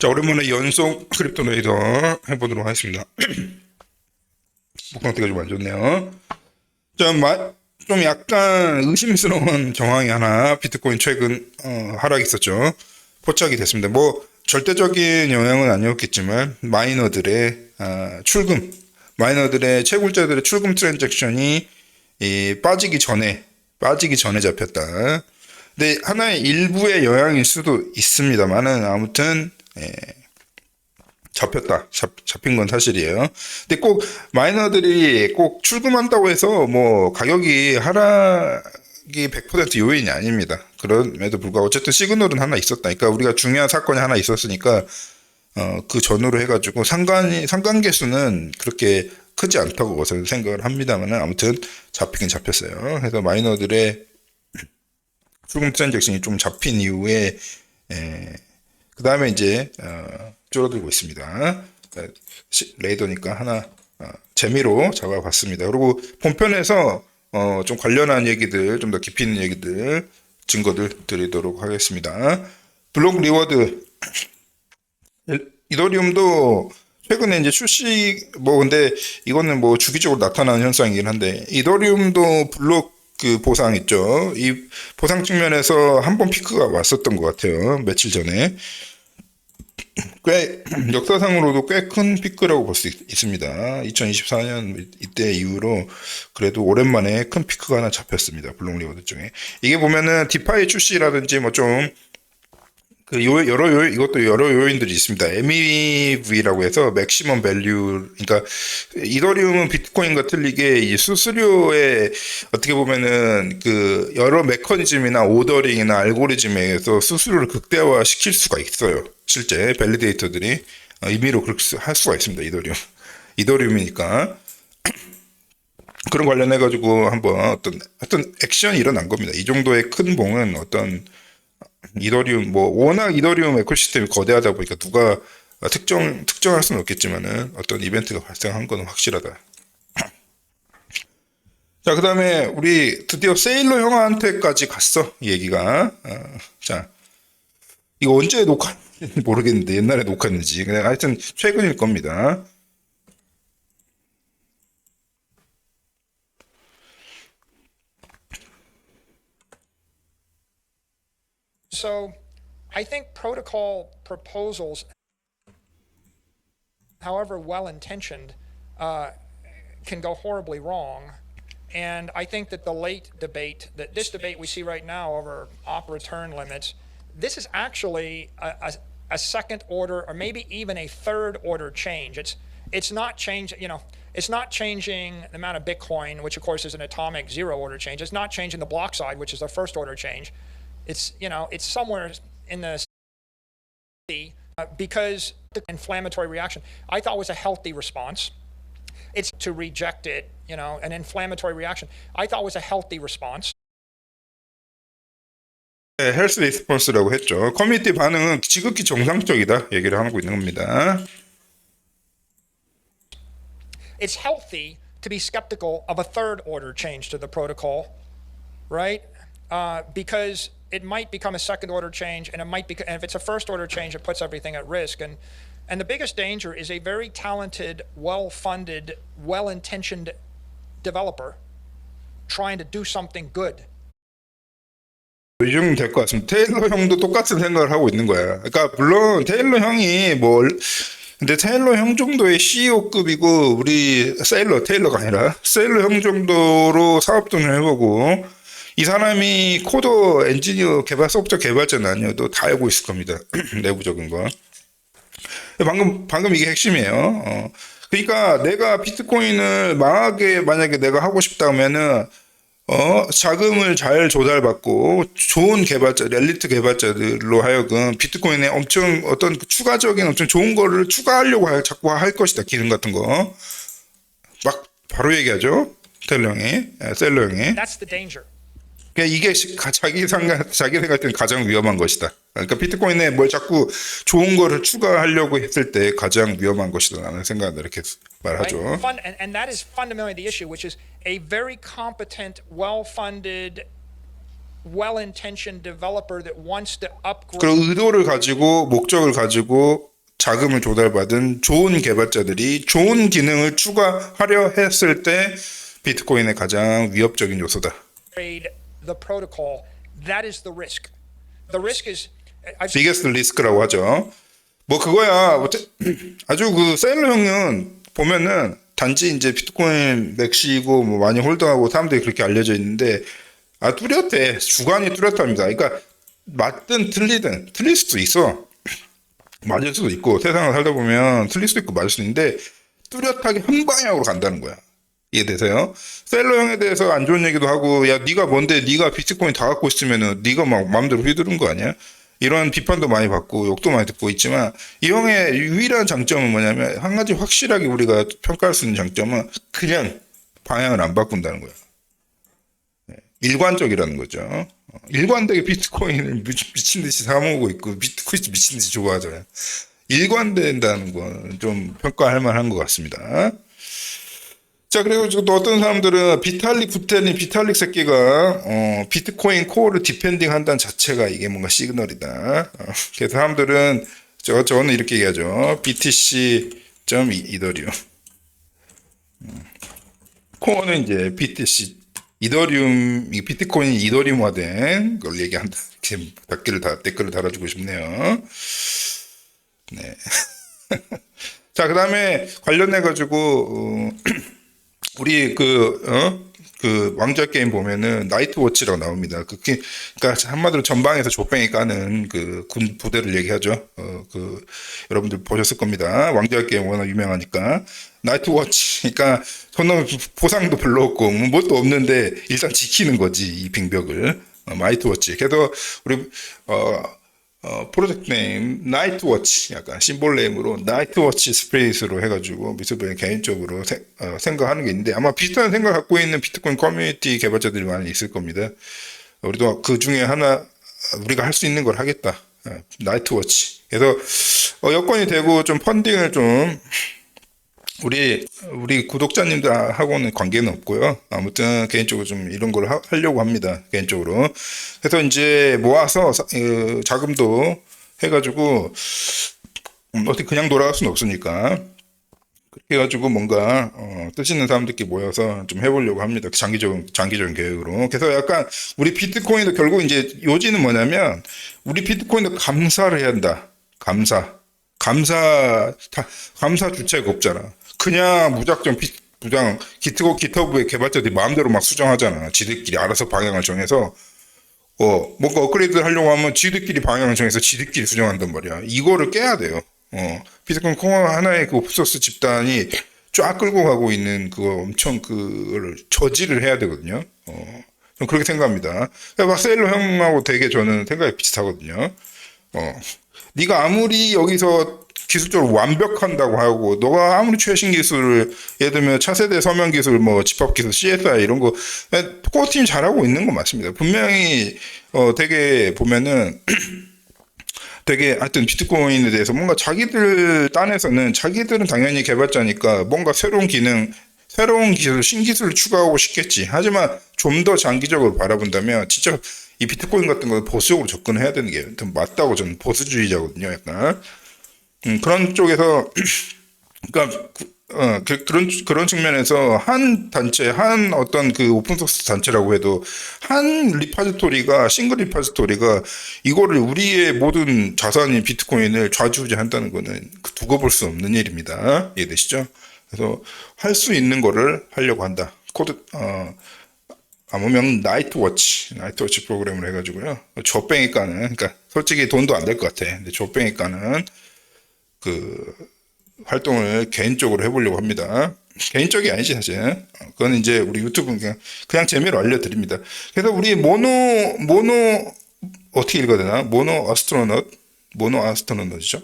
자, 오랜만에 연속 크립토 레이더 해보도록 하겠습니다. 목 상태가 좀 안 좋네요. 자, 좀 약간 의심스러운 정황이 하나 비트코인 최근 하락이 있었죠. 포착이 됐습니다. 뭐 절대적인 영향은 아니었겠지만 마이너들의 채굴자들의 출금 트랜잭션이 빠지기 전에 잡혔다. 근데 하나의 일부의 영향일 수도 있습니다만은 아무튼 잡힌 건 사실이에요. 근데 꼭 마이너들이 꼭 출금한다고 해서 뭐 가격이 하락이 100% 요인이 아닙니다. 그럼에도 불구하고 어쨌든 시그널은 하나 있었다. 그러니까 우리가 중요한 사건이 하나 있었으니까 그 전후로 해가지고 상관계수는 그렇게 크지 않다고 저는 생각을 합니다만 아무튼 잡히긴 잡혔어요. 그래서 마이너들의 출금 트랜잭션이 좀 잡힌 이후에 그 다음에 이제 줄어들고 있습니다. 레이더니까 하나 재미로 잡아봤습니다. 그리고 본편에서 좀 관련한 얘기들, 좀 더 깊이 있는 얘기들, 증거들 드리도록 하겠습니다. 블록 리워드 이더리움도 최근에 이제 출시 근데 이거는 뭐 주기적으로 나타나는 현상이긴 한데 이더리움도 블록 그 보상 있죠. 이 보상 측면에서 한 번 피크가 왔었던 것 같아요. 며칠 전에. 꽤 역사상으로도 꽤 큰 피크라고 볼 수 있습니다. 2024년 이때 이후로 그래도 오랜만에 큰 피크가 하나 잡혔습니다. 블록 리워드 중에. 이게 보면은 디파이 출시라든지 뭐 좀 그 이것도 여러 요인들이 있습니다. MEV라고 해서 맥시멈 밸류. 그러니까 이더리움은 비트코인과 틀리게 이 수수료에 어떻게 보면은 그 여러 메커니즘이나 오더링이나 알고리즘에 의해서 수수료를 극대화 시킬 수가 있어요. 실제 밸리데이터들이 임의로 그렇게 할 수가 있습니다. 이더리움이니까. 그런 관련해 가지고 한번 어떤 액션이 일어난 겁니다. 이 정도의 큰 봉은 어떤 이더리움 워낙 이더리움 에코시스템이 거대하다 보니까 누가 특정할 수는 없겠지만은 어떤 이벤트가 발생한 거는 확실하다. 자, 그 다음에 우리 드디어 세일러 형한테까지 갔어, 이 얘기가. 자, 이거 언제 녹화했는지 모르겠는데 옛날에 녹화했는지 그냥 하여튼 최근일 겁니다. So I think protocol proposals, however well-intentioned, can go horribly wrong. And I think that this debate we see right now over op return limits, this is actually a second order or maybe even a third order change. It's not it's not changing the amount of Bitcoin, which of course is an atomic zero order change. It's not changing the block size, which is a first order change. It's somewhere in the because the inflammatory reaction I thought was a healthy response. It's to reject it, an inflammatory reaction I thought was a healthy response. 네, 헬스 리스폰스라고 했죠. 커뮤니티 반응은 지극히 정상적이다 얘기를 하고 있는 겁니다. It's healthy to be skeptical of a third order change to the protocol, right? Because it might become a second order change, and if it's a first order change, it puts everything at risk. And the biggest danger is a very talented, well-funded, well-intentioned developer trying to do something good. 이 정도 될 것 같습니다. 테일러 형도 똑같은 생각을 하고 있는 거야. 그러니까 물론 테일러 형이 근데 테일러 형 정도의 CEO급이고 우리 테일러가 아니라 세일러 형 정도로 사업돈을 해보고 이 사람이 코더 엔지니어 소프트웨어 개발자는 아니어도 다 알고 있을 겁니다. 내부적인 거. 방금 이게 핵심이에요. 그러니까 내가 비트코인을 망하게 만약에 내가 하고 싶다면은 자금을 잘 조달받고 좋은 엘리트 개발자들로 하여금 비트코인에 엄청 어떤 추가적인 엄청 좋은 거를 추가하려고 자꾸 할 것이다. 기능 같은 거. 막 바로 얘기하죠. 셀러 형이. That's the danger. 그러니까 이게 자기 생각할 때는 가장 위험한 것이다. 그러니까 비트코인에 뭘 자꾸 좋은 거를 추가하려고 했을 때 가장 위험한 것이다 라는 생각을 이렇게 말하죠. Right? And that is fundamentally the issue, which is a very competent, well-funded well-intentioned developer that wants to upgrade 그리고 의도를 가지고 목적을 가지고 자금을 조달받은 좋은 개발자들이 좋은 기능을 추가하려 했을 때 비트코인의 가장 위협적인 요소다. the protocol. That is the risk. The risk is I've biggest risk라고 하죠. 뭐 그거야 아주 그 세일러 형은 보면은 단지 이제 비트코인 맥시고 뭐 많이 홀딩하고 사람들이 그렇게 알려져 있는데 뚜렷해. 주관이 뚜렷합니다. 그러니까 맞든 틀리든 틀릴 수도 있어. 맞을 수도 있고 세상을 살다 보면 틀릴 수도 있고 맞을 수도 있는데 뚜렷하게 한 방향으로 간다는 거야. 이해되세요? 셀러 형에 대해서 안 좋은 얘기도 하고 야 네가 뭔데 네가 비트코인 다 갖고 있으면은 네가 막 마음대로 휘두른 거 아니야? 이런 비판도 많이 받고 욕도 많이 듣고 있지만 이 형의 유일한 장점은 뭐냐면 한 가지 확실하게 우리가 평가할 수 있는 장점은 그냥 방향을 안 바꾼다는 거야. 일관적이라는 거죠. 일관되게 비트코인을 미친 듯이 사모으고 있고 비트코인 미친 듯이 좋아하잖아요. 일관된다는 건 좀 평가할 만한 것 같습니다. 자, 그리고 또 어떤 사람들은 비탈릭 부테린 비탈릭 새끼가 비트코인 코어를 디펜딩 한다는 자체가 이게 뭔가 시그널이다. 그래서 사람들은 저는 이렇게 얘기하죠. BTC.점 이더리움. 코어는 이제 BTC 이더리움 비트코인이 이더리움화된 걸 얘기한다. 이렇게 댓글을 달아주고 싶네요. 네. 자, 그다음에 관련해 가지고 우리 그 왕좌 게임 보면은 나이트 워치라고 나옵니다. 그러니까 한마디로 전방에서 조뱅이 까는 그 군 부대를 얘기하죠. 여러분들 보셨을 겁니다. 왕좌 게임 워낙 유명하니까. 나이트 워치. 그러니까 저는 보상도 별로 없고 뭣도 없는데 일단 지키는 거지 이 빙벽을. 나이트 워치. 그래서 우리 프로젝트 네임 나이트 워치 약간 심볼 네임으로 나이트 워치 스페이스로 해가지고 미스베이 개인적으로 생각하는 게 있는데 아마 비슷한 생각 갖고 있는 비트코인 커뮤니티 개발자들이 많이 있을 겁니다. 우리도 그 중에 하나 우리가 할 수 있는 걸 하겠다. 나이트 워치. 그래서 여건이 되고 좀 펀딩을 좀 우리 구독자님들하고는 관계는 없고요. 아무튼 개인적으로 좀 이런 걸 하려고 합니다. 개인적으로. 그래서 이제 모아서 자금도 해가지고 어떻게 그냥 돌아갈 수는 없으니까 그렇게 해가지고 뭔가 뜻 있는 사람들끼리 모여서 좀 해보려고 합니다. 장기적인 계획으로. 그래서 약간 우리 비트코인도 결국 이제 요지는 뭐냐면 우리 비트코인도 감사를 해야 한다. 감사 주체가 없잖아. 그냥 무작정 기터브의 개발자들이 마음대로 막 수정하잖아. 지들끼리 알아서 방향을 정해서 뭔가 업그레이드를 하려고 하면 지들끼리 방향을 정해서 지들끼리 수정한단 말이야. 이거를 깨야 돼요. 비트코인 코어 하나의 그 오픈소스 집단이 쫙 끌고 가고 있는 그거 엄청 그거를 저지를 해야 되거든요. 저는 그렇게 생각합니다. 세일러 형하고 되게 저는 생각이 비슷하거든요. 네가 아무리 여기서 기술적으로 완벽한다고 하고 너가 아무리 최신 기술을 예를 들면 차세대 서면 기술 뭐 집합 기술 CSI 이런 거 코어 팀이 잘하고 있는 건 맞습니다. 분명히 되게 보면은 되게 하여튼 비트코인에 대해서 뭔가 자기들 딴에서는 자기들은 당연히 개발자니까 뭔가 새로운 기술, 신기술을 추가하고 싶겠지. 하지만 좀 더 장기적으로 바라본다면 진짜 이 비트코인 같은 거 보수적으로 접근해야 되는 게 맞다고 저는 보수주의자거든요. 약간 그런 쪽에서 그러니까 그런 측면에서 한 단체, 한 어떤 그 오픈소스 단체라고 해도 한 리파지토리가 싱글 리파지토리가 이거를 우리의 모든 자산인 비트코인을 좌지우지한다는 거는 두고 볼 수 없는 일입니다. 이해되시죠? 그래서 할 수 있는 거를 하려고 한다. 아무명 나이트 워치 프로그램을 해가지고요. 조뱅이 까는, 그러니까 솔직히 돈도 안 될 것 같아. 근데 조뱅이 까는 그 활동을 개인적으로 해보려고 합니다. 개인적이 아니지 사실. 그건 이제 우리 유튜브 그냥 재미로 알려드립니다. 그래서 우리 모노 어떻게 읽어야 되나? 모노 아스트로넛이죠.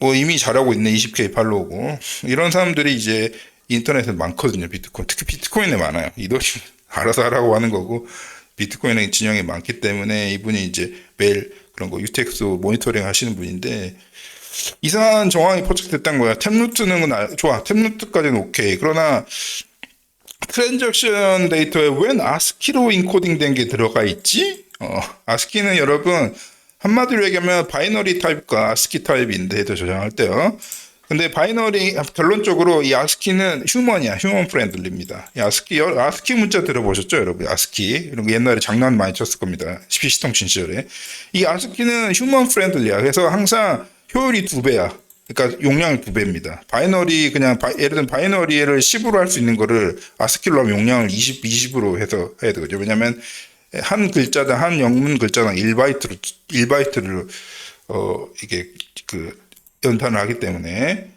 뭐 이미 잘하고 있는 20K 팔로우고 이런 사람들이 이제 인터넷에 많거든요. 비트코인 특히 비트코인에 많아요. 이들이 알아서 하라고 하는 거고 비트코인의 진영이 많기 때문에 이분이 이제 매일 그런 거 UTX 모니터링 하시는 분인데 이상한 정황이 포착됐다는 거야. 탭루트는 좋아. 탭루트까지는 오케이. 그러나 트랜잭션 데이터에 웬 아스키로 인코딩된 게 들어가 있지? 아스키는 여러분 한마디로 얘기하면 바이너리 타입과 아스키 타입인 데이터 저장할 때요. 근데 바이너리 결론적으로 이 아스키는 휴먼이야. 휴먼 프렌들리입니다. 이 아스키 문자 들어보셨죠, 여러분? 아스키 이런 거 옛날에 장난 많이 쳤을 겁니다. PC통신 시절에. 이 아스키는 휴먼 프렌들리야. 그래서 항상 효율이 2배야. 그러니까 용량이 2배입니다. 바이너리 그냥 예를 들면 바이너리를 10으로 할 수 있는 거를 아스키로 하면 용량을 20으로 해서 해야 되거든요. 왜냐면 한 글자당 한 영문 글자당 1바이트를 이게 그 연산을 하기 때문에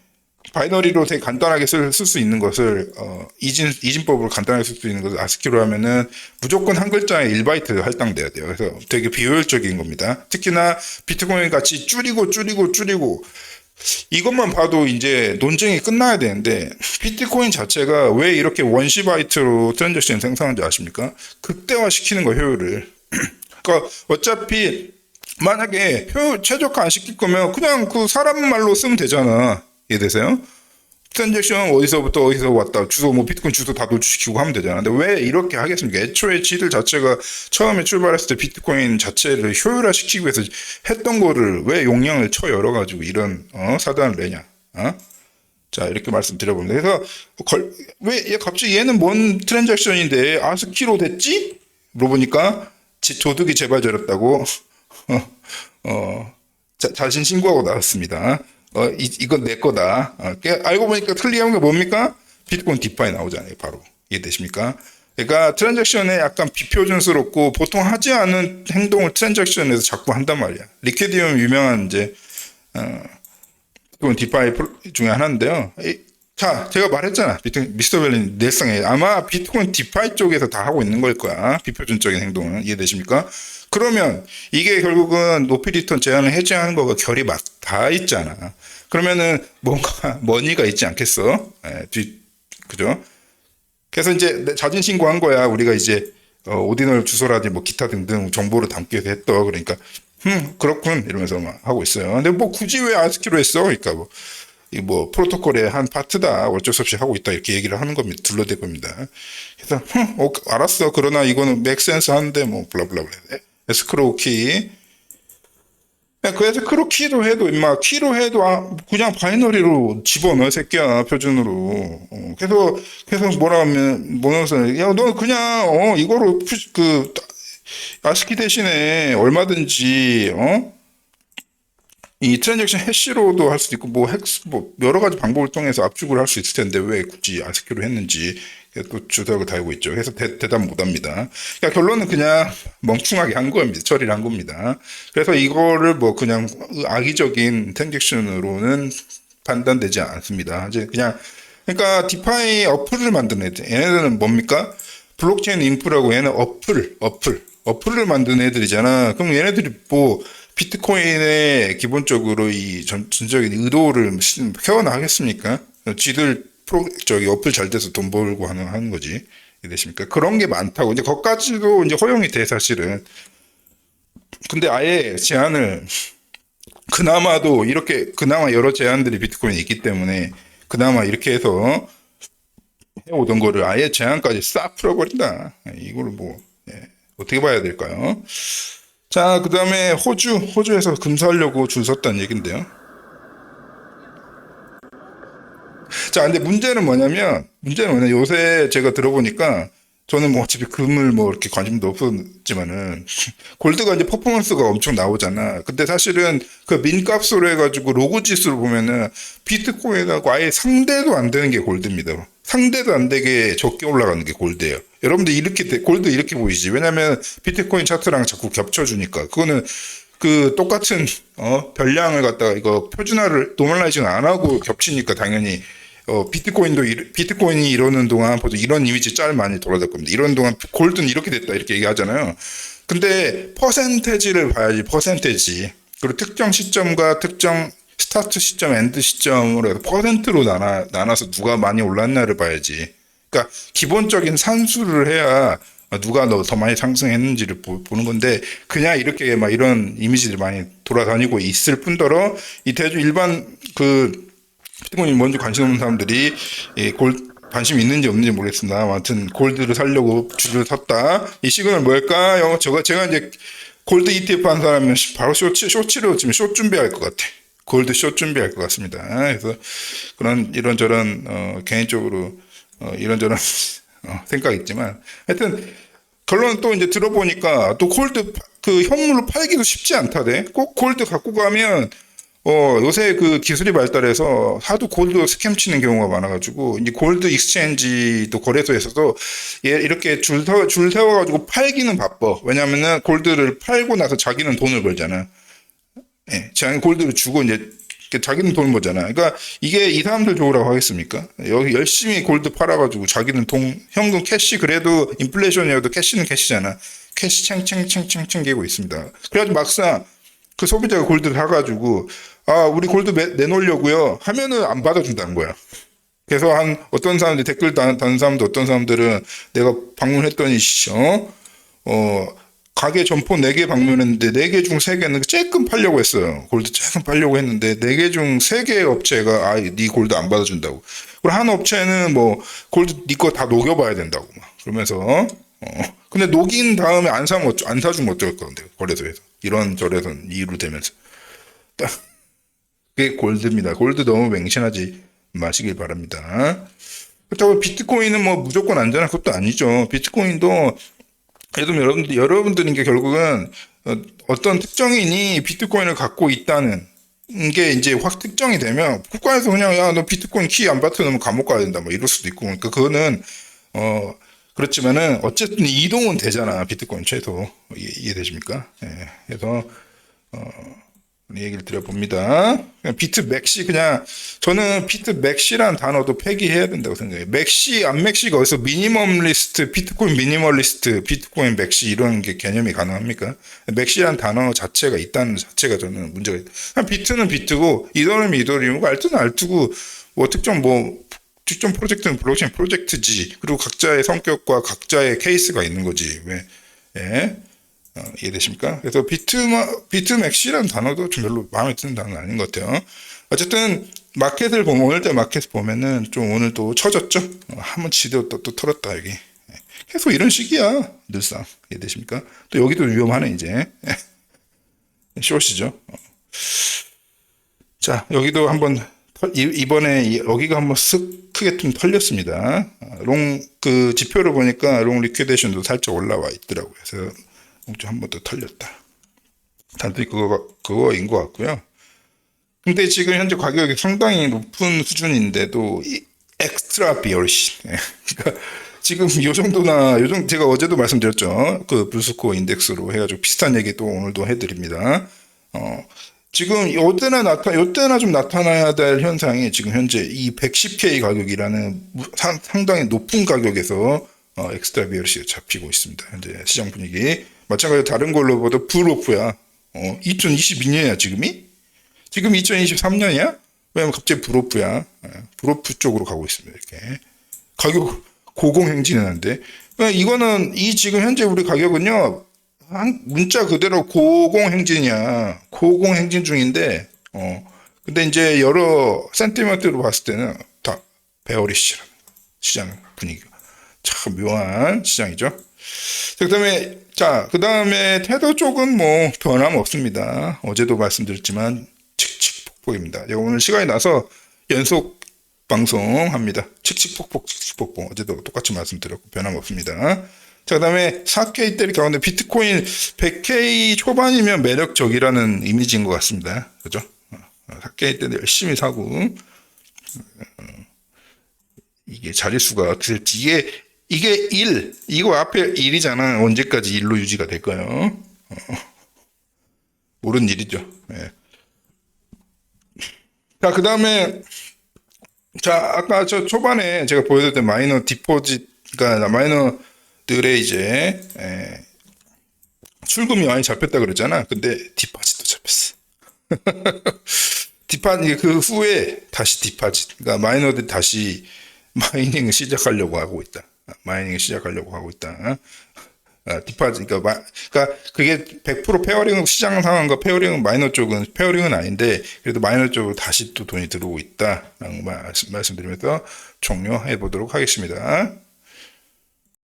바이너리로 되게 간단하게 쓸 수 있는 것을 이진법으로 간단하게 쓸 수 있는 것을 아스키로 하면은 무조건 한 글자에 1바이트 할당돼야 돼요. 그래서 되게 비효율적인 겁니다. 특히나 비트코인 같이 줄이고 이것만 봐도 이제 논쟁이 끝나야 되는데 비트코인 자체가 왜 이렇게 원시 바이트로 트랜잭션 생성하는지 아십니까? 극대화시키는 거 효율을. 그러니까 어차피 만약에 효율 최적화 안 시킬 거면 그냥 그 사람 말로 쓰면 되잖아. 이해되세요? 트랜잭션 어디서부터 어디서 왔다 주소 뭐 비트코인 주소 다 노출시키고 하면 되잖아. 근데 왜 이렇게 하겠습니까? 애초에 지들 자체가 처음에 출발했을 때 비트코인 자체를 효율화 시키기 위해서 했던 거를 왜 용량을 쳐 열어가지고 이런 사단을 내냐? 자 이렇게 말씀드려봅니다. 그래서 왜 갑자기 얘는 뭔 트랜잭션인데 아스키로 됐지? 물어보니까 도둑이 제발 저렸다고 자신 신고하고 나왔습니다. 이건 내 거다. 알고 보니까 틀리한 게 뭡니까? 비트코인 디파이 나오잖아요. 바로. 이해되십니까? 그러니까 트랜잭션에 약간 비표준스럽고 보통 하지 않은 행동을 트랜잭션에서 자꾸 한단 말이야. 리퀴디움 유명한 이제 비트코인 디파이 중에 하나인데요. 자, 제가 말했잖아. 미스터 벨린 넬상에 아마 비트코인 디파이 쪽에서 다 하고 있는 걸 거야. 비표준적인 행동은. 이해되십니까? 그러면 이게 결국은 높이 리턴 제한을 해제하는 거가 결이 다 있잖아. 그러면은 뭔가 머니가 있지 않겠어? 그죠? 그래서 이제 자진 신고한 거야. 우리가 이제 오디널 주소라든지 뭐 기타 등등 정보를 담기 위해서 했더. 그러니까 그렇군 이러면서 막 하고 있어요. 근데 뭐 굳이 왜 아스키로 했어? 그러니까 뭐 프로토콜의 한 파트다. 어쩔 수 없이 하고 있다. 이렇게 얘기를 하는 겁니다. 둘러댈 겁니다. 그래서 알았어. 그러나 이거는 맥센스 하는데 뭐 블라블라블라. 에스크로우 키. 그 에스크로우 키도 해도 임마 키로 해도 그냥 바이너리로 집어넣어 새끼야 표준으로. 그래서 뭐라 하면 야 너 그냥 이거로 그 아스키 대신에 얼마든지 이 트랜잭션 해시로도 할 수도 있고 뭐 여러 가지 방법을 통해서 압축을 할 수 있을 텐데 왜 굳이 아스키로 했는지 또 주석을 달고 있죠. 그래서 대답 못합니다. 그러니까 결론은 그냥 멍충하게 한 겁니다. 처리를 한 겁니다. 그래서 이거를 뭐 그냥 악의적인 트랜잭션으로는 판단되지 않습니다. 이제 그냥 그러니까 디파이 어플을 만드는 애들. 얘네들은 뭡니까? 블록체인 인프라고 얘는 어플을 만드는 애들이잖아. 그럼 얘네들이 뭐 비트코인의 기본적으로 이 전적인 의도를 표현하겠습니까? 지들 어플 잘 돼서 돈 벌고 하는 거지. 이해되십니까? 그런 게 많다고. 이제 거기까지도 이제 허용이 돼, 사실은. 근데 아예 제한을, 그나마 여러 제한들이 비트코인에 있기 때문에, 그나마 이렇게 해서 해오던 거를 아예 제한까지 싹 풀어버린다. 이거를 어떻게 봐야 될까요? 자, 그 다음에 호주에서 금사하려고 줄 섰다는 얘긴데요. 자, 근데 문제는 뭐냐면 요새 제가 들어보니까 저는 뭐 어차피 금을 뭐 이렇게 관심도 없었지만은 골드가 이제 퍼포먼스가 엄청 나오잖아. 근데 사실은 그 민값으로 해가지고 로그 지수를 보면은 비트코인하고 아예 상대도 안 되는 게 골드입니다. 상대도 안 되게 적게 올라가는 게 골드예요. 여러분들 골드 이렇게 보이지. 왜냐면 비트코인 차트랑 자꾸 겹쳐주니까. 그거는 그 똑같은 별량을 갖다가 이거 표준화를 노멀라이징 안 하고 겹치니까 당연히 비트코인이 이러는 동안 보통 이런 이미지 짤 많이 돌아다닐 겁니다. 이런 동안 골드는 이렇게 됐다 이렇게 얘기하잖아요. 근데 퍼센테지를 봐야지. 퍼센테지. 그리고 특정 시점과 특정 스타트 시점, 엔드 시점으로 해서 퍼센트로 나눠서 누가 많이 올랐나를 봐야지. 그러니까 기본적인 산수를 해야 누가 더 많이 상승했는지를 보는 건데 그냥 이렇게 막 이런 이미지들이 많이 돌아다니고 있을 뿐더러 이 일반 비트코인이 뭔지 관심 없는 사람들이 관심 있는지 없는지 모르겠습니다. 아무튼 골드를 살려고 줄을 섰다. 이 시그널 뭘까요? 제가 이제 골드 ETF 한 사람이면 바로 쇼츠로 지금 쇼 준비할 것 같아. 골드 쇼 준비할 것 같습니다. 그래서 그런 이런저런 개인적으로 이런저런 생각이 있지만 하여튼 결론은 또 이제 들어보니까 또 골드 그 현물로 팔기도 쉽지 않다대. 꼭 골드 갖고 가면 요새 그 기술이 발달해서 하도 골드 스캠 치는 경우가 많아가지고, 이제 골드 익스체인지도 거래소에서도 이렇게 줄 세워가지고 팔기는 바빠. 왜냐면은 골드를 팔고 나서 자기는 돈을 벌잖아. 예, 자기 골드를 주고 이제 자기는 돈을 벌잖아. 그러니까 이게 이 사람들 좋으라고 하겠습니까? 여기 열심히 골드 팔아가지고 자기는 현금 캐시 그래도 인플레이션이어도 캐시는 캐시잖아. 캐시 챙챙챙챙챙 개고 있습니다. 그래가지고 막상 그 소비자가 골드를 사가지고 우리 골드 내놓으려고요 하면은 안 받아준다는 거야. 그래서 어떤 사람들 댓글 다는 사람들 어떤 사람들은 내가 방문했더니 가게 점포 4개 방문했는데 4개 중 3개는 쬐끔 팔려고 했어요. 골드 쬐끔 팔려고 했는데 4개 중 3개 업체가 네 골드 안 받아준다고. 그리고 한 업체는 뭐 골드 네 거 다 녹여봐야 된다고 막 그러면서 근데 녹인 다음에 안 사주면 어쩔 건데 거래소에서 이런저런 이유로 되면서 그게 골드입니다. 골드 너무 맹신하지 마시길 바랍니다. 그렇다고 비트코인은 뭐 무조건 안전한 것도 아니죠. 비트코인도 그래도 여러분들인 게 결국은 어떤 특정인이 비트코인을 갖고 있다는 게 이제 확 특정이 되면 국가에서 그냥 야 너 비트코인 키 안 받쳐놓으면 감옥 가야 된다 뭐 이럴 수도 있고 그러니까 그거는 그렇지만은 어쨌든 이동은 되잖아 비트코인 최소 이해되십니까? 예. 그래서 얘기를 드려봅니다. 비트맥시 저는 비트맥시라는 단어도 폐기해야 된다고 생각해요. 맥시 안 맥시가 어디서 미니멀리스트 비트코인 미니멀리스트 비트코인 맥시 이런 게 개념이 가능합니까? 맥시라는 단어 자체가 있다는 자체가 저는 문제가 있다. 비트는 비트고 이더리움이 이더리움이고 알트는 알트고 뭐 특정 프로젝트는 블록체인 프로젝트지. 그리고 각자의 성격과 각자의 케이스가 있는 거지. 왜? 예. 이해되십니까? 그래서 비트맥시라는 단어도 좀 별로 마음에 드는 단어는 아닌 것 같아요. 어쨌든 마켓을 보면 오늘자 마켓 보면은 좀 오늘 또 쳐졌죠. 한번 지도 또 털었다 여기. 계속 이런 식이야 늘상 이해되십니까? 또 여기도 위험하네 이제. 숏이죠. 자 여기도 한번 이번에 여기가 한번 쓱 크게 좀 털렸습니다. 그 지표를 보니까 롱 리퀴데이션도 살짝 올라와 있더라고요. 그래서 한 번 더 털렸다. 단순히 그거인 것 같고요. 근데 지금 현재 가격이 상당히 높은 수준인데도 엑스트라 비어리시. 그러니까 지금 요 정도나 제가 어제도 말씀드렸죠. 그 블스코어 인덱스로 해가지고 비슷한 얘기 또 오늘도 해드립니다. 지금 요때나 좀 나타나야 될 현상이 지금 현재 이 110K 가격이라는 상당히 높은 가격에서 엑스트라 비어리시가 잡히고 있습니다. 현재 시장 분위기. 마찬가지로 다른 걸로 봐도 불오프야. 2022년이야 지금이? 지금 2023년이야? 왜냐면 갑자기 불오프야. 불오프 쪽으로 가고 있습니다. 이렇게 가격 고공행진하는데 이거는 지금 현재 우리 가격은요 문자 그대로 고공행진이야. 고공행진 중인데 근데 이제 여러 센티멘트로 봤을 때는 다 베어리시라는 시장 분위기가 참 묘한 시장이죠. 그 다음에 테더 쪽은 뭐 변함없습니다. 어제도 말씀드렸지만 칙칙폭폭입니다. 제가 오늘 시간이 나서 연속 방송합니다. 칙칙폭폭. 어제도 똑같이 말씀드렸고 변함없습니다. 자, 그 다음에 4K대를 가운데 비트코인 100K 초반이면 매력적이라는 이미지인 것 같습니다. 그죠? 4K대는 열심히 사고 이게 자릿수가 어떻게 될지 이게 1, 이거 앞에 1이잖아. 언제까지 1로 유지가 될까요? 옳은 일이죠. 예. 자, 그 다음에, 아까 저 초반에 제가 보여드렸던 마이너 디포짓, 그러니까 마이너들의 이제, 출금이 많이 잡혔다 그랬잖아. 근데 디파짓도 잡혔어. 그 후에 다시 디파짓. 그러니까 마이너들이 다시 마이닝을 시작하려고 하고 있다. 디파, 그러니까 그게 100% 페어링은 시장 상황과 페어링은 마이너 쪽은 페어링은 아닌데 그래도 마이너 쪽으로 다시 또 돈이 들어오고 있다라는 말씀드리면서 종료해 보도록 하겠습니다.